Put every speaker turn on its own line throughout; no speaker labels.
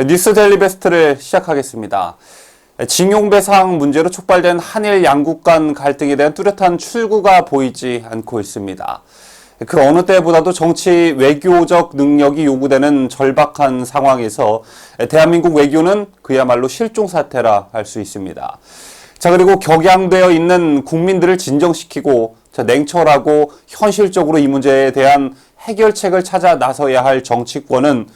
뉴스 데일리 베스트를 시작하겠습니다. 징용배상 문제로 촉발된 한일 양국 간 갈등에 대한 뚜렷한 출구가 보이지 않고 있습니다. 그 어느 때보다도 정치 외교적 능력이 요구되는 절박한 상황에서 대한민국 외교는 그야말로 실종사태라 할 수 있습니다. 자, 그리고 격양되어 있는 국민들을 진정시키고 냉철하고 현실적으로 이 문제에 대한 해결책을 찾아 나서야 할 정치권은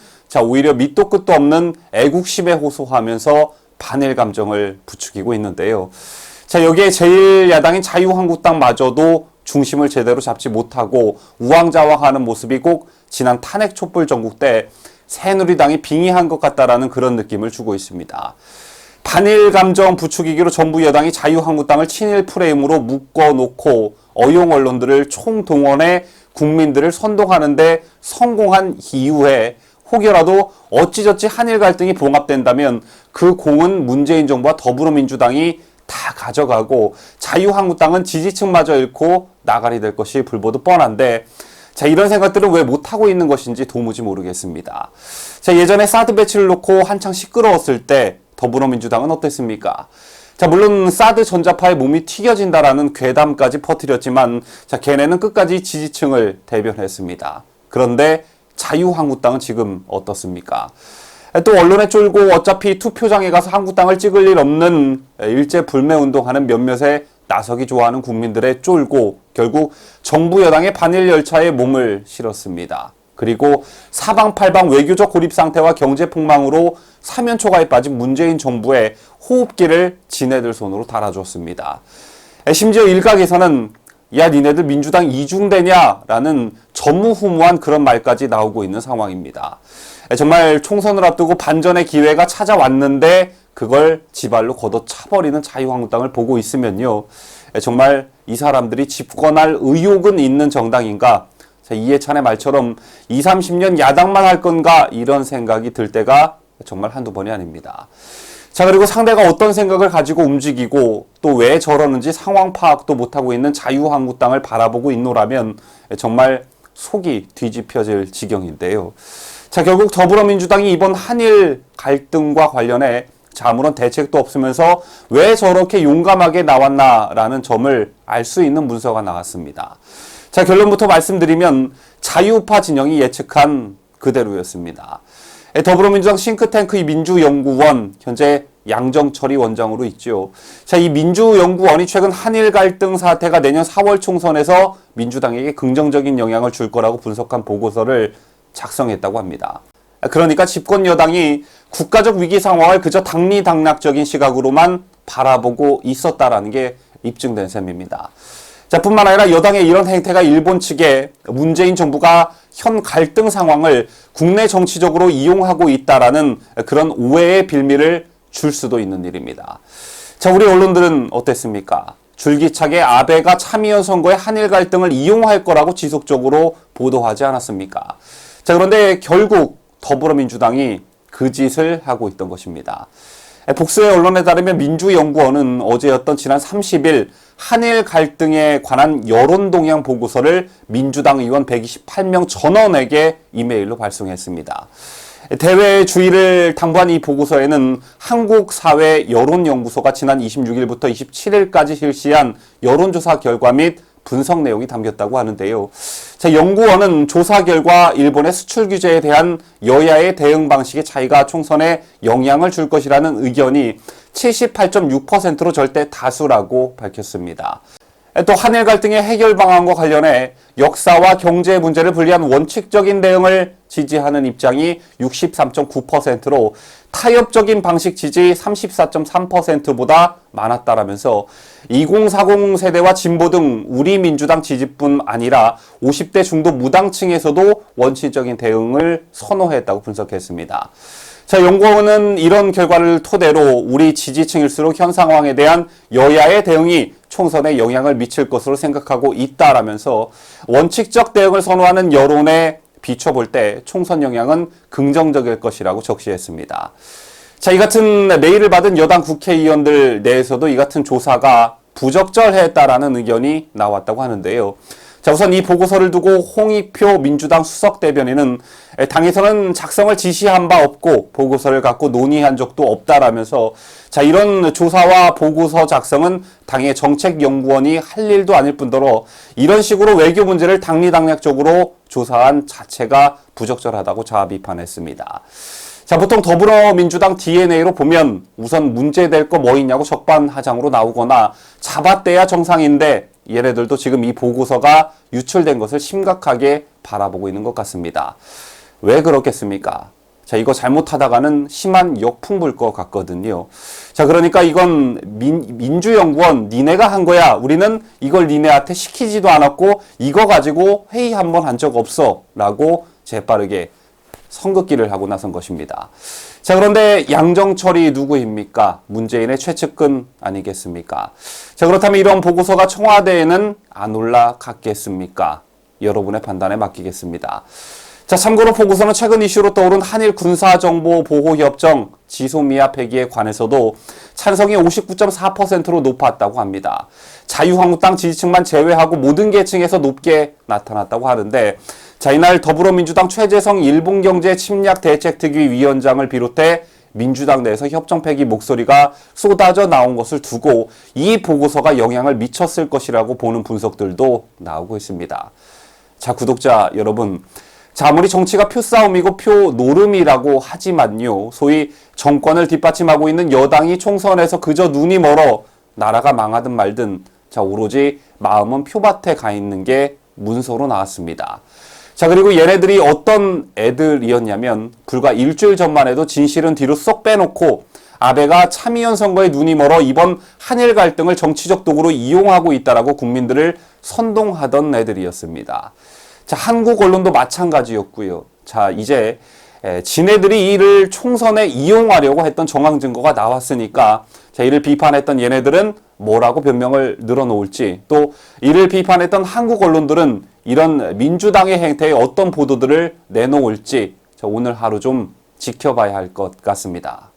오히려 밑도 끝도 없는 애국심에 호소하면서 반일 감정을 부추기고 있는데요. 자, 여기에 제1야당인 자유한국당마저도 중심을 제대로 잡지 못하고 우왕좌왕하는 모습이 꼭 지난 탄핵 촛불 전국 때 새누리당이 빙의한 것 같다라는 그런 느낌을 주고 있습니다. 반일 감정 부추기기로 정부 여당이 자유한국당을 친일 프레임으로 묶어놓고 어용 언론들을 총동원해 국민들을 선동하는 데 성공한 이후에 혹여라도 어찌저찌 한일 갈등이 봉합된다면 그 공은 문재인 정부와 더불어민주당이 다 가져가고 자유한국당은 지지층마저 잃고 나가리 될 것이 불보듯 뻔한데, 자, 이런 생각들은 왜 못하고 있는 것인지 도무지 모르겠습니다. 자, 예전에 사드 배치를 놓고 한창 시끄러웠을 때 더불어민주당은 어땠습니까? 자, 물론 사드 전자파에 몸이 튀겨진다라는 괴담까지 퍼뜨렸지만, 자, 걔네는 끝까지 지지층을 대변했습니다. 그런데 자유한국당은 지금 어떻습니까? 또 언론에 쫄고 어차피 투표장에 가서 한국당을 찍을 일 없는 일제불매운동하는 몇몇의 나서기 좋아하는 국민들의 쫄고 결국 정부 여당의 반일 열차에 몸을 실었습니다. 그리고 사방팔방 외교적 고립 상태와 경제 폭망으로 사면초가에 빠진 문재인 정부의 호흡기를 지네들 손으로 달아줬습니다. 심지어 일각에서는 야, 니네들 민주당 이중대냐라는 전무후무한 그런 말까지 나오고 있는 상황입니다. 정말 총선을 앞두고 반전의 기회가 찾아왔는데 그걸 지발로 걷어차버리는 자유한국당을 보고 있으면요, 정말 이 사람들이 집권할 의욕은 있는 정당인가? 이해찬의 말처럼 20, 30년 야당만 할 건가? 이런 생각이 들 때가 정말 한두 번이 아닙니다. 자, 그리고 상대가 어떤 생각을 가지고 움직이고 또 왜 저러는지 상황 파악도 못하고 있는 자유한국당을 바라보고 있노라면 정말 속이 뒤집혀질 지경인데요. 자, 결국 더불어민주당이 이번 한일 갈등과 관련해 아무런 대책도 없으면서 왜 저렇게 용감하게 나왔나라는 점을 알 수 있는 문서가 나왔습니다. 자, 결론부터 말씀드리면 자유파 진영이 예측한 그대로였습니다. 더불어민주당 싱크탱크 민주연구원, 현재 양정철이 원장으로 있죠. 자, 이 민주연구원이 최근 한일 갈등 사태가 내년 4월 총선에서 민주당에게 긍정적인 영향을 줄 거라고 분석한 보고서를 작성했다고 합니다. 그러니까 집권 여당이 국가적 위기 상황을 그저 당리당략적인 시각으로만 바라보고 있었다라는 게 입증된 셈입니다. 자, 뿐만 아니라 여당의 이런 행태가 일본 측에 문재인 정부가 현 갈등 상황을 국내 정치적으로 이용하고 있다라는 그런 오해의 빌미를 줄 수도 있는 일입니다. 자, 우리 언론들은 어땠습니까? 줄기차게 아베가 참의원 선거에 한일 갈등을 이용할 거라고 지속적으로 보도하지 않았습니까? 자, 그런데 결국 더불어민주당이 그 짓을 하고 있던 것입니다. 복수의 언론에 따르면 민주연구원은 어제였던 지난 30일 한일 갈등에 관한 여론동향 보고서를 민주당 의원 128명 전원에게 이메일로 발송했습니다. 대회의 주의를 당부한 이 보고서에는 한국사회 여론연구소가 지난 26일부터 27일까지 실시한 여론조사 결과 및 분석 내용이 담겼다고 하는데요. 자, 연구원은 조사 결과 일본의 수출 규제에 대한 여야의 대응 방식의 차이가 총선에 영향을 줄 것이라는 의견이 78.6%로 절대 다수라고 밝혔습니다. 또 한일 갈등의 해결 방안과 관련해 역사와 경제 문제를 분리한 원칙적인 대응을 지지하는 입장이 63.9%로 타협적인 방식 지지 34.3%보다 많았다라면서 2040 세대와 진보 등 우리 민주당 지지뿐 아니라 50대 중도 무당층에서도 원칙적인 대응을 선호했다고 분석했습니다. 자, 연구원은 이런 결과를 토대로 우리 지지층일수록 현 상황에 대한 여야의 대응이 총선에 영향을 미칠 것으로 생각하고 있다라면서 원칙적 대응을 선호하는 여론에 비춰볼 때 총선 영향은 긍정적일 것이라고 적시했습니다. 자, 이 같은 메일을 받은 여당 국회의원들 내에서도 이 같은 조사가 부적절했다라는 의견이 나왔다고 하는데요. 자, 우선 이 보고서를 두고 홍익표 민주당 수석 대변인은 당에서는 작성을 지시한 바 없고 보고서를 갖고 논의한 적도 없다라면서 자, 이런 조사와 보고서 작성은 당의 정책연구원이 할 일도 아닐 뿐더러 이런 식으로 외교 문제를 당리당략적으로 조사한 자체가 부적절하다고 자아 비판했습니다. 자, 보통 더불어민주당 DNA로 보면 우선 문제될 거 뭐 있냐고 적반하장으로 나오거나 잡아떼야 정상인데 얘네들도 지금 이 보고서가 유출된 것을 심각하게 바라보고 있는 것 같습니다. 왜 그렇겠습니까? 자, 이거 잘못하다가는 심한 역풍 불 것 같거든요. 자, 그러니까 이건 민주연구원 니네가 한 거야. 우리는 이걸 니네한테 시키지도 않았고 이거 가지고 회의 한번 한 적 없어 라고 재빠르게 선긋기를 하고 나선 것입니다. 자, 그런데 양정철이 누구입니까? 문재인의 최측근 아니겠습니까? 자, 그렇다면 이런 보고서가 청와대에는 안 올라갔겠습니까? 여러분의 판단에 맡기겠습니다. 자, 참고로 보고서는 최근 이슈로 떠오른 한일 군사정보보호협정 지소미아 폐기에 관해서도 찬성이 59.4%로 높았다고 합니다. 자유한국당 지지층만 제외하고 모든 계층에서 높게 나타났다고 하는데 자, 이날 더불어민주당 최재성 일본경제침략대책특위 위원장을 비롯해 민주당 내에서 협정 폐기 목소리가 쏟아져 나온 것을 두고 이 보고서가 영향을 미쳤을 것이라고 보는 분석들도 나오고 있습니다. 자, 구독자 여러분, 자, 아무리 정치가 표싸움이고 표노름이라고 하지만요, 소위 정권을 뒷받침하고 있는 여당이 총선에서 그저 눈이 멀어 나라가 망하든 말든 자, 오로지 마음은 표밭에 가 있는 게 문서로 나왔습니다. 자, 그리고 얘네들이 어떤 애들이었냐면 불과 일주일 전만 해도 진실은 뒤로 쏙 빼놓고 아베가 참의원 선거에 눈이 멀어 이번 한일 갈등을 정치적 도구로 이용하고 있다라고 국민들을 선동하던 애들이었습니다. 자, 한국 언론도 마찬가지였고요. 자, 이제 지네들이 이를 총선에 이용하려고 했던 정황 증거가 나왔으니까 자, 이를 비판했던 얘네들은 뭐라고 변명을 늘어놓을지, 또 이를 비판했던 한국 언론들은 이런 민주당의 행태에 어떤 보도들을 내놓을지 자, 오늘 하루 좀 지켜봐야 할 것 같습니다.